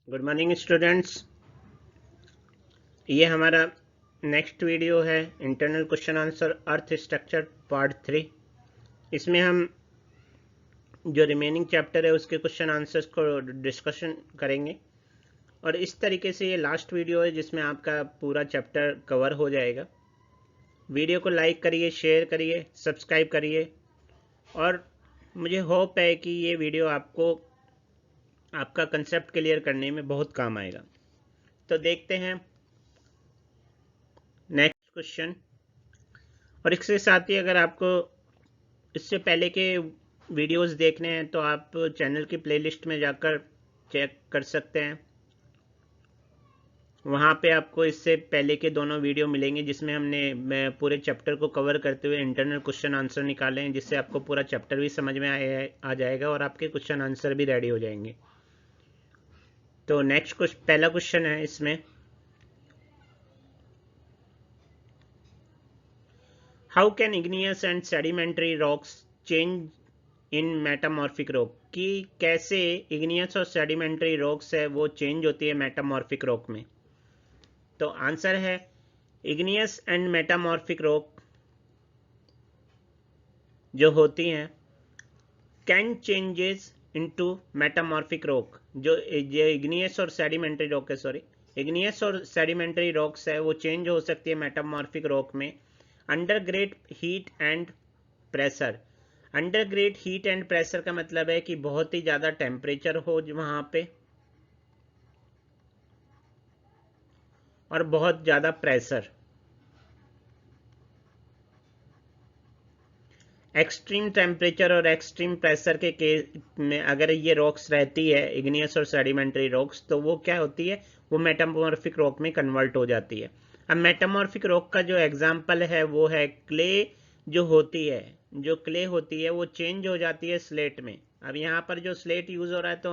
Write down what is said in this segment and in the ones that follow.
Good morning students. ये हमारा next video है इंटरनल क्वेश्चन आंसर अर्थ स्ट्रक्चर पार्ट 3। इसमें हम जो रिमेनिंग चैप्टर है उसके क्वेश्चन आंसर्स को डिस्कशन करेंगे और इस तरीके से ये लास्ट वीडियो है जिसमें आपका पूरा चैप्टर कवर हो जाएगा। वीडियो को लाइक करिए, शेयर करिए, सब्सक्राइब करिए और मुझे होप है कि ये वीडियो आपको आपका कंसेप्ट क्लियर करने में बहुत काम आएगा। तो देखते हैं नेक्स्ट क्वेश्चन। और इसके साथ ही अगर आपको इससे पहले के वीडियोस देखने हैं तो आप चैनल की प्लेलिस्ट में जाकर चेक कर सकते हैं। वहाँ पे आपको इससे पहले के दोनों वीडियो मिलेंगे जिसमें हमने पूरे चैप्टर को कवर करते हुए इंटरनल क्वेश्चन आंसर निकाले हैं, जिससे आपको पूरा चैप्टर भी समझ में आ जाएगा और आपके क्वेश्चन आंसर भी रेडी हो जाएंगे। तो नेक्स्ट पहला क्वेश्चन है इसमें, how can igneous and sedimentary rocks change in metamorphic rock, कि कैसे इग्नियस और सेडिमेंट्री रॉक्स है वो चेंज होती है मेटामॉर्फिक रॉक में। तो आंसर है इग्नियस एंड मेटामॉर्फिक रॉक जो होती हैं can changes into metamorphic rock. जो इग्नियस और सेडिमेंट्री रॉक है, इग्नियस और सेडिमेंट्री रॉक्स है वो चेंज हो सकती है मेटामॉर्फिक रॉक में under great heat and pressure. Under great heat and pressure का मतलब है कि बहुत ही ज़्यादा टेम्परेचर हो वहाँ पे और बहुत ज़्यादा प्रेशर। एक्सट्रीम टेम्परेचर और एक्सट्रीम प्रेशर के केस में अगर ये रॉक्स रहती है इग्नियस और सेडिमेंट्री रॉक्स, तो वो क्या होती है, वो मेटामॉर्फिक रॉक में कन्वर्ट हो जाती है। अब मेटामॉर्फिक रॉक का जो एग्जाम्पल है वो है क्ले। जो क्ले होती है वो चेंज हो जाती है स्लेट में। अब यहाँ पर जो स्लेट यूज़ हो रहा है, तो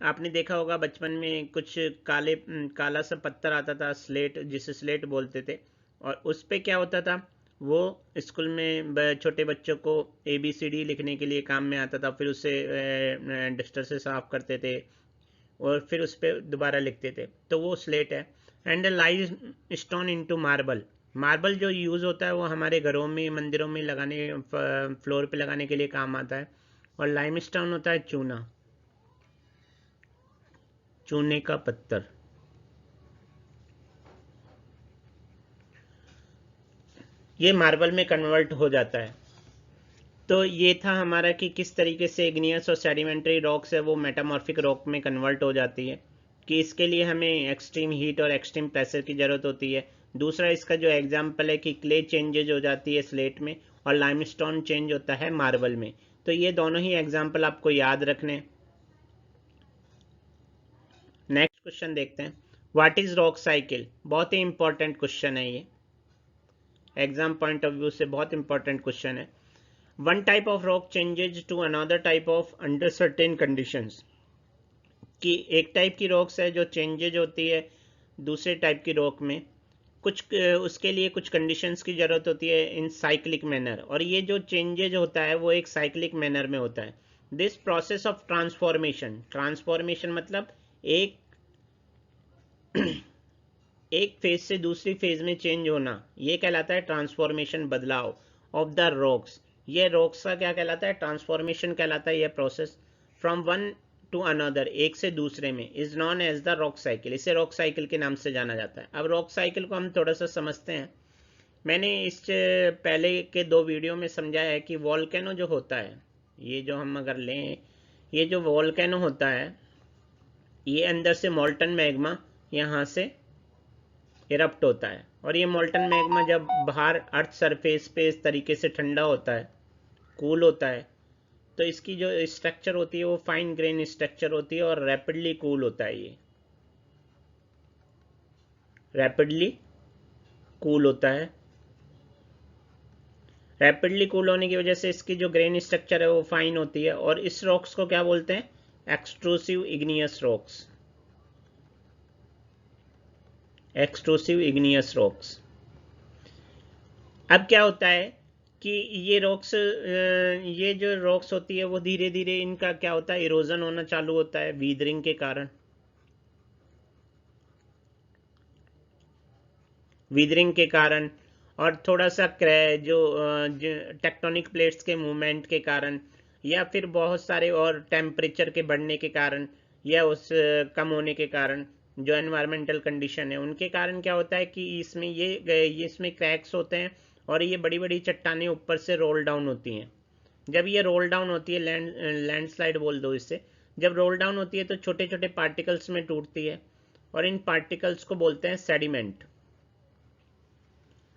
आपने देखा होगा बचपन में कुछ काला सा पत्थर आता था स्लेट, जिसे स्लेट बोलते थे, और उस पर क्या होता था, वो स्कूल में छोटे बच्चों को ABCD लिखने के लिए काम में आता था। फिर उसे डस्टर से साफ करते थे और फिर उस पर दोबारा लिखते थे, तो वो स्लेट है। And lime stone into marble. Marble जो यूज़ होता है वो हमारे घरों में, मंदिरों में लगाने, फ्लोर पे लगाने के लिए काम आता है। और लाइम स्टोन होता है चूने का पत्थर। ये मार्बल में कन्वर्ट हो जाता है। तो ये था हमारा कि किस तरीके से इग्नियस और सेडिमेंट्री रॉक्स है वो मेटामॉर्फिक रॉक में कन्वर्ट हो जाती है, कि इसके लिए हमें एक्सट्रीम हीट और एक्सट्रीम प्रेशर की ज़रूरत होती है। दूसरा इसका जो एग्जांपल है कि क्ले चेंजेज हो जाती है स्लेट में और लाइमस्टोन चेंज होता है मार्बल में। तो ये दोनों ही एग्जांपल आपको याद रखने। नेक्स्ट क्वेश्चन देखते हैं, व्हाट इज़ रॉक साइकिल। बहुत ही इंपॉर्टेंट क्वेश्चन है ये, एग्जाम पॉइंट ऑफ व्यू से बहुत इंपॉर्टेंट क्वेश्चन है। One type of rock changes to another type of under certain conditions, कि एक टाइप की रॉक्स है जो चेंजेज होती है दूसरे टाइप की रॉक में, कुछ उसके लिए कुछ कंडीशंस की ज़रूरत होती है इन साइक्लिक मैनर, और ये जो चेंजेज होता है वो एक साइक्लिक मैनर में होता है। दिस प्रोसेस ऑफ ट्रांसफॉर्मेशन मतलब एक एक फेज से दूसरी फेज में चेंज होना, ये कहलाता है ट्रांसफॉर्मेशन, बदलाव ऑफ द रॉक्स। ये रॉक्स का क्या कहलाता है, ट्रांसफॉर्मेशन कहलाता है। यह process from one to another, एक से दूसरे में, is known as the rock cycle. इसे रॉक साइकिल के नाम से जाना जाता है। अब रॉक साइकिल को हम थोड़ा सा समझते हैं। मैंने इस पहले के 2 वीडियो में समझाया है कि वॉल्केनो जो होता है, ये जो हम अगर लें, ये जो वॉल्केनो होता है, ये अंदर से मॉल्टन मैग्मा यहाँ से इरप्ट होता है, और ये मोल्टन मैग्मा जब बाहर अर्थ सरफेस पे इस तरीके से ठंडा होता है, कूल होता है, तो इसकी जो स्ट्रक्चर होती है वो फाइन ग्रेन स्ट्रक्चर होती है और रैपिडली कूल होता है। ये रैपिडली कूल होता है। रैपिडली कूल होने की वजह से इसकी जो ग्रेन स्ट्रक्चर है वो फाइन होती है, और इस रॉक्स को क्या बोलते हैं, extrusive igneous rocks. Extrusive igneous rocks. अब क्या होता है कि ये जो रॉक्स होती है वो धीरे धीरे इनका क्या होता है, इरोजन होना चालू होता है वीदरिंग के कारण। वीदरिंग के कारण, और थोड़ा सा जो टेक्टोनिक प्लेट्स के मूवमेंट के कारण, या फिर बहुत सारे और टेम्परेचर के बढ़ने के कारण, या उस कम होने के कारण, जो एनवायरमेंटल कंडीशन है उनके कारण क्या होता है कि ये इसमें क्रैक्स होते हैं और ये बड़ी बड़ी चट्टानें ऊपर से रोल डाउन होती हैं। जब ये रोल डाउन होती है, लैंडस्लाइड बोल दो इससे, जब रोल डाउन होती है तो छोटे छोटे पार्टिकल्स में टूटती है और इन पार्टिकल्स को बोलते हैं सेडिमेंट।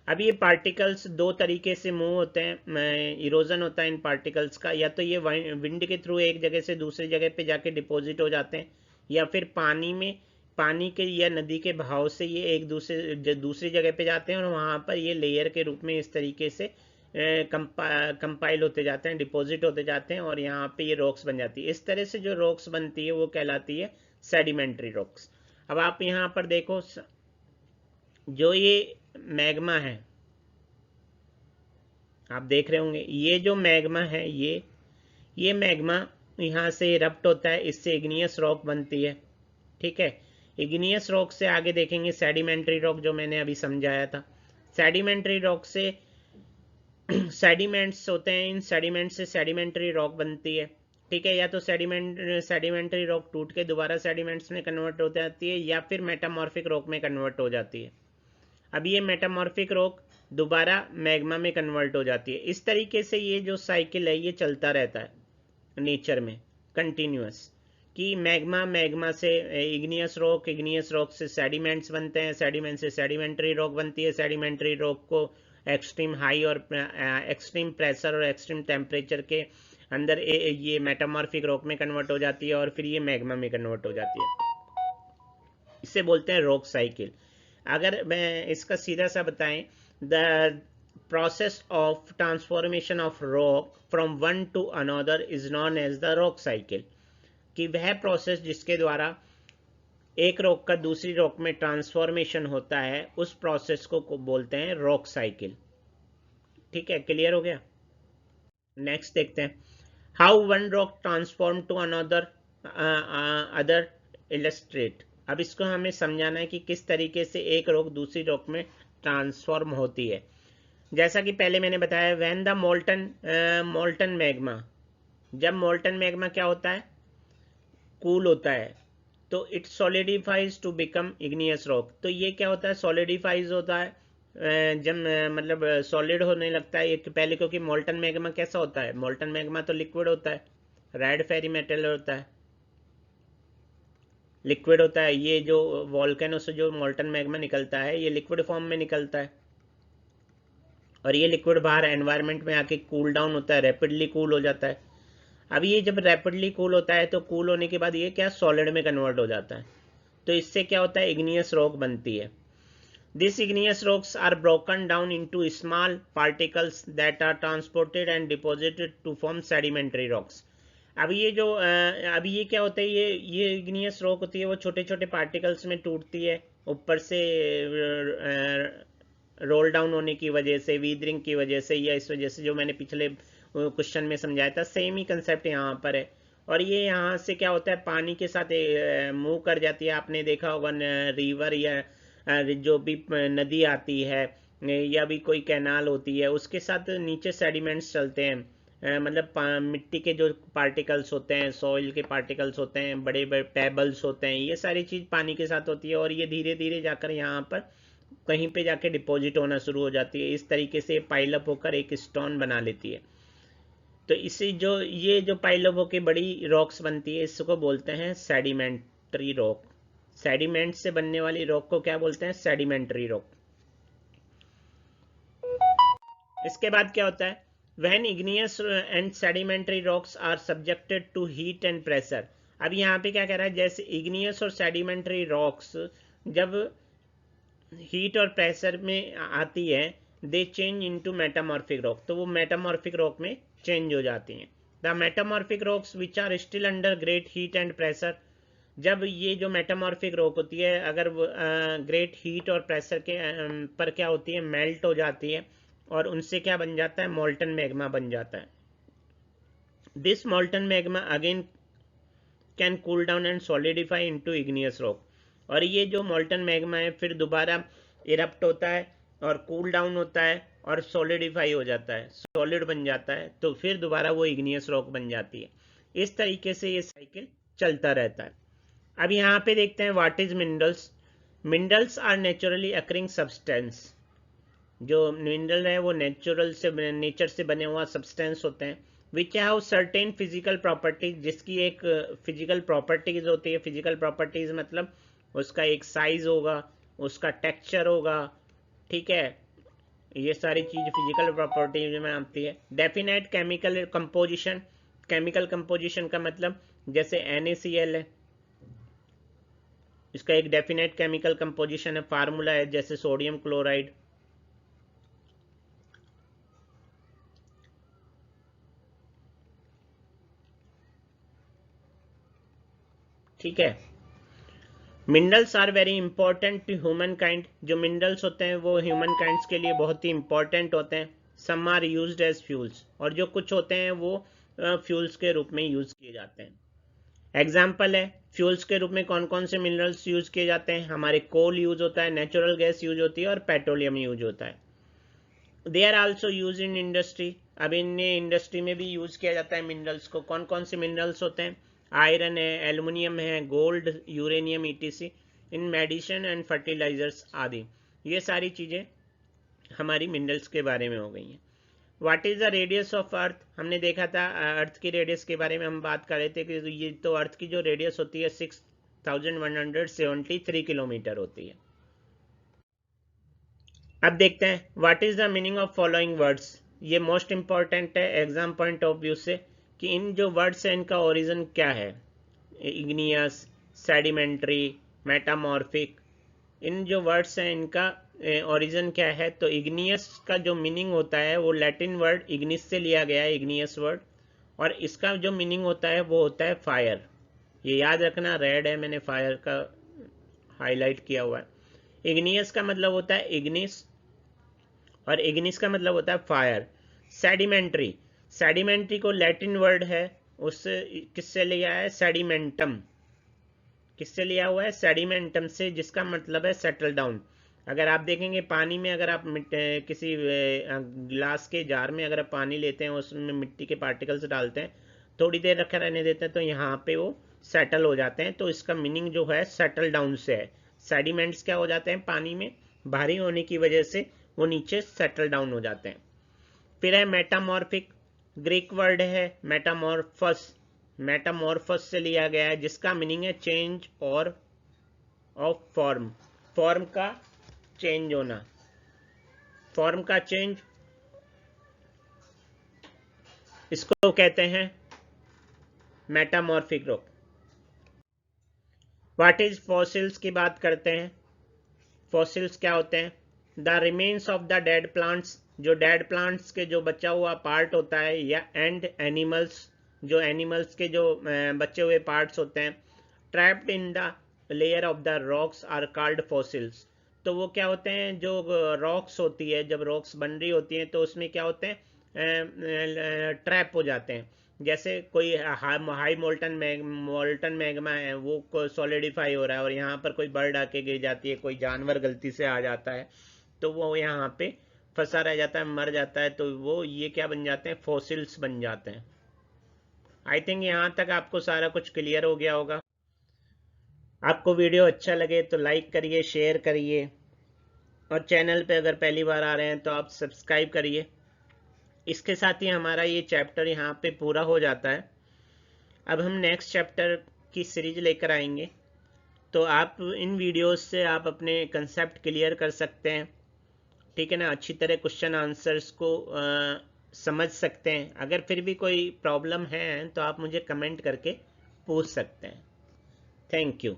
अब ये पार्टिकल्स दो तरीके से मूव होते हैं, इरोजन होता है इन पार्टिकल्स का, या तो ये विंड के थ्रू एक जगह से दूसरी जगह पे जाके डिपॉजिट हो जाते हैं, या फिर पानी के या नदी के बहाव से ये एक दूसरी जगह पे जाते हैं और वहाँ पर ये लेयर के रूप में इस तरीके से कंपाइल होते जाते हैं, डिपॉजिट होते जाते हैं और यहाँ पे ये रॉक्स बन जाती है। इस तरह से जो रॉक्स बनती है वो कहलाती है सेडिमेंट्री रॉक्स। अब आप यहाँ पर देखो, जो ये मैग्मा है, आप देख रहे होंगे, ये जो मैग्मा है, ये मैग्मा यहाँ से इरप्ट होता है, इससे इग्नियस रॉक बनती है। ठीक है, इग्नियस रॉक से आगे देखेंगे सेडिमेंट्री रॉक, जो मैंने अभी समझाया था। सेडिमेंट्री रॉक से सेडिमेंट्स होते हैं, इन सेडिमेंट से सेडिमेंट्री रॉक बनती है। ठीक है, या तो सेडिमेंट्री रॉक टूट के दोबारा सेडिमेंट्स में कन्वर्ट हो जाती है, या फिर मेटामॉर्फिक रॉक में कन्वर्ट हो जाती है। अब ये मेटामॉर्फिक रॉक दोबारा मैग्मा में कन्वर्ट हो जाती है। इस तरीके से ये जो साइकिल है ये चलता रहता है नेचर में कंटिन्यूअस, कि मैग्मा से इग्नियस रॉक से सेडिमेंट्स बनते हैं, सेडिमेंट से सेडिमेंट्री रॉक बनती है, सेडिमेंट्री रॉक को एक्सट्रीम हाई और एक्सट्रीम प्रेशर और एक्सट्रीम टेम्परेचर के अंदर ये मेटामॉर्फिक रॉक में कन्वर्ट हो जाती है और फिर ये मैग्मा में कन्वर्ट हो जाती है। इसे बोलते हैं रॉक साइकिल। अगर मैं इसका सीधा सा बताएं, the process of transformation of rock from one to another is known as the rock cycle, कि वह प्रोसेस जिसके द्वारा एक रॉक का दूसरी रॉक में ट्रांसफॉर्मेशन होता है, उस प्रोसेस को बोलते हैं रॉक साइकिल। ठीक है, क्लियर हो गया। नेक्स्ट देखते हैं, how one rock transform to another other illustrate. अब इसको हमें समझाना है कि किस तरीके से एक रॉक दूसरी रॉक में ट्रांसफॉर्म होती है। जैसा कि पहले मैंने बताया, व्हेन द मोल्टन मैग्मा, जब मोल्टन मैग्मा क्या होता है, कूल होता है, तो it solidifies to become igneous rock. तो ये क्या होता है, सॉलिडिफाइज होता है, जब मतलब सॉलिड होने लगता है ये पहले, क्योंकि मोल्टन मैग्मा कैसा होता है, मोल्टन मैग्मा तो लिक्विड होता है, रेड फेरी मेटल होता है, लिक्विड होता है। ये जो वॉल्केनो से जो मोल्टन मैग्मा निकलता है ये लिक्विड फॉर्म में निकलता है, और ये लिक्विड बाहर एनवायरनमेंट में आके कूल डाउन होता है, रैपिडली कूल हो जाता है। अब ये जब रैपिडली कूल होता है तो कूल होने के बाद ये क्या सॉलिड में कन्वर्ट हो जाता है, तो इससे क्या होता है, इग्नियस रॉक बनती है। These igneous rocks are broken down into small particles that are transported and deposited to form sedimentary rocks. अब ये क्या होता है, ये इग्नियस रॉक होती है, वो छोटे छोटे पार्टिकल्स में टूटती है ऊपर से रोल डाउन होने की वजह से, वीदरिंग की वजह से, या इस वजह से जो मैंने पिछले क्वेश्चन में समझाया था, सेम ही कंसेप्ट यहाँ पर है। और ये यहाँ से क्या होता है, पानी के साथ मूव कर जाती है। आपने देखा होगा रिवर या जो भी नदी आती है या भी कोई कैनाल होती है, उसके साथ नीचे सेडिमेंट्स चलते हैं, मतलब मिट्टी के जो पार्टिकल्स होते हैं, सॉइल के पार्टिकल्स होते हैं, बड़े बड़े पेबल्स होते हैं, ये सारी चीज़ पानी के साथ होती है और ये धीरे धीरे जाकर यहाँ पर कहीं पे जाके डिपॉजिट होना शुरू हो जाती है। इस तरीके से पाइलअप होकर एक स्टोन बना लेती है। तो इसी जो पाइलअप होकर बड़ी रॉक्स बनती है, इसको बोलते हैं सेडिमेंट्री रॉक। सेडिमेंट से बनने वाली रॉक को क्या बोलते हैं, सेडिमेंट्री रॉक। इसके बाद क्या होता है, when igneous and sedimentary rocks are subjected to heat and pressure. अब यहाँ पे क्या कह रहा है, जैसे इग्नियस और सेडिमेंट्री रॉक्स जब हीट और प्रेशर में आती है, they change into metamorphic rock, तो वो मेटामॉर्फिक रॉक में चेंज हो जाती हैं। The metamorphic rocks which are still under great heat and pressure, जब ये जो मेटामॉर्फिक रॉक होती है अगर ग्रेट हीट और प्रेशर के पर क्या होती है, मेल्ट हो जाती है और उनसे क्या बन जाता है, मोल्टन मैग्मा बन जाता है। This molten magma again can cool down and solidify into igneous rock. और ये जो मोल्टन मैग्मा है फिर दोबारा इरप्ट होता है और कूल डाउन होता है और सॉलिडिफाई हो जाता है, सॉलिड बन जाता है, तो फिर दोबारा वो इग्नियस रॉक बन जाती है। इस तरीके से ये साइकिल चलता रहता है। अब यहाँ पे देखते हैं what is minerals. Minerals are naturally occurring substance. जो मिनरल है वो नेचर से बने हुआ सब्सटेंस होते हैं which have certain physical properties, जिसकी एक फिजिकल प्रॉपर्टीज होती है। फिजिकल प्रॉपर्टीज मतलब उसका एक साइज होगा, उसका टेक्सचर होगा, ठीक है, ये सारी चीज फिजिकल प्रॉपर्टीज में आती है। Definite chemical composition, chemical composition का मतलब जैसे NaCl है, इसका एक डेफिनेट केमिकल कंपोजिशन है, फार्मूला है, जैसे सोडियम क्लोराइड। ठीक है, minerals are very important to humankind. जो मिनरल्स होते हैं वो ह्यूमन काइंड्स के लिए बहुत ही इंपॉर्टेंट होते हैं। Some are used as fuels, और जो कुछ होते हैं वो फ्यूल्स के रूप में यूज किए जाते हैं। एग्जाम्पल है, फ्यूल्स के रूप में कौन कौन से मिनरल्स यूज किए जाते हैं? हमारे कोल यूज होता है, नेचुरल गैस यूज होती है और पेट्रोलियम यूज होता है। They are also use in industry. अब इन्हें इंडस्ट्री में भी यूज किया जाता है मिनरल्स को। कौन कौन से मिनरल्स होते हैं? आयरन है, एल्युमिनियम है, gold, uranium, ETC। In medicine and fertilisers आदि। ये सारी चीज़ें हमारी मिनरल्स के बारे में हो गई हैं। What is the radius of earth? हमने देखा था अर्थ की रेडियस के बारे में हम बात कर रहे थे कि ये तो अर्थ की जो रेडियस होती है 6173 किलोमीटर होती है। अब देखते हैं what is the meaning of following words. ये मोस्ट इंपॉर्टेंट है एग्जाम पॉइंट ऑफ व्यू से कि इन जो वर्ड्स हैं इनका ओरिजिन क्या है। इग्नियस, सेडिमेंट्री, मेटामॉर्फिक, इन जो वर्ड्स हैं इनका ओरिजिन क्या है। तो इग्नियस का जो मीनिंग होता है वो लैटिन वर्ड इग्निस से लिया गया है, इग्नियस वर्ड, और इसका जो मीनिंग होता है वो होता है फायर। ये याद रखना, रेड है, मैंने फायर का हाईलाइट किया हुआ है। इग्नियस का मतलब होता है इग्निस, और इग्निस का मतलब होता है फायर। सेडिमेंट्री, सेडिमेंट्री को लैटिन वर्ड है, उससे किससे लिया है? सेडिमेंटम। किससे लिया हुआ है? सेडिमेंटम से, जिसका मतलब है सेटल डाउन। अगर आप देखेंगे पानी में, अगर आप किसी गिलास के जार में अगर आप पानी लेते हैं, उसमें मिट्टी के पार्टिकल्स डालते हैं, थोड़ी देर रखा रहने देते हैं, तो यहाँ पे वो सेटल हो जाते हैं। तो इसका मीनिंग जो है सेटल डाउन से है। सेडिमेंट्स क्या हो जाते हैं? पानी में भारी होने की वजह से वो नीचे सेटल डाउन हो जाते हैं। फिर है मेटामॉर्फिक, ग्रीक वर्ड है मेटामॉर्फस। मेटामॉर्फस से लिया गया है, जिसका मीनिंग है चेंज और ऑफ फॉर्म, फॉर्म का चेंज होना, फॉर्म का चेंज, इसको कहते हैं metamorphic rock. What is fossils की बात करते हैं। फॉसिल्स क्या होते हैं? The remains of the dead plants, जो डेड प्लांट्स के जो बचा हुआ पार्ट होता है, या एंड एनिमल्स, जो एनिमल्स के जो बचे हुए पार्ट्स होते हैं, trapped in the layer of the rocks are called fossils. तो वो क्या होते हैं? जो रॉक्स होती है, जब रॉक्स बन रही होती हैं तो उसमें क्या होते हैं? ट्रैप हो जाते हैं। जैसे कोई हाई मोल्टन मैग्मा है, वो सॉलिडिफाई हो रहा है और यहाँ पर कोई बर्ड आके गिर जाती है, कोई जानवर गलती से आ जाता है, तो वो यहाँ पे फंसा रह जाता है, मर जाता है, तो वो ये क्या बन जाते हैं? फॉसिल्स बन जाते हैं। आई थिंक यहाँ तक आपको सारा कुछ क्लियर हो गया होगा। आपको वीडियो अच्छा लगे तो लाइक करिए, शेयर करिए, और चैनल पे अगर पहली बार आ रहे हैं तो आप सब्सक्राइब करिए। इसके साथ ही हमारा ये चैप्टर यहाँ पे पूरा हो जाता है। अब हम नेक्स्ट चैप्टर की सीरीज लेकर आएंगे, तो आप इन वीडियोस से आप अपने कंसेप्ट क्लियर कर सकते हैं, ठीक है ना, अच्छी तरह क्वेश्चन आंसर्स को समझ सकते हैं। अगर फिर भी कोई प्रॉब्लम है तो आप मुझे कमेंट करके पूछ सकते हैं। Thank you.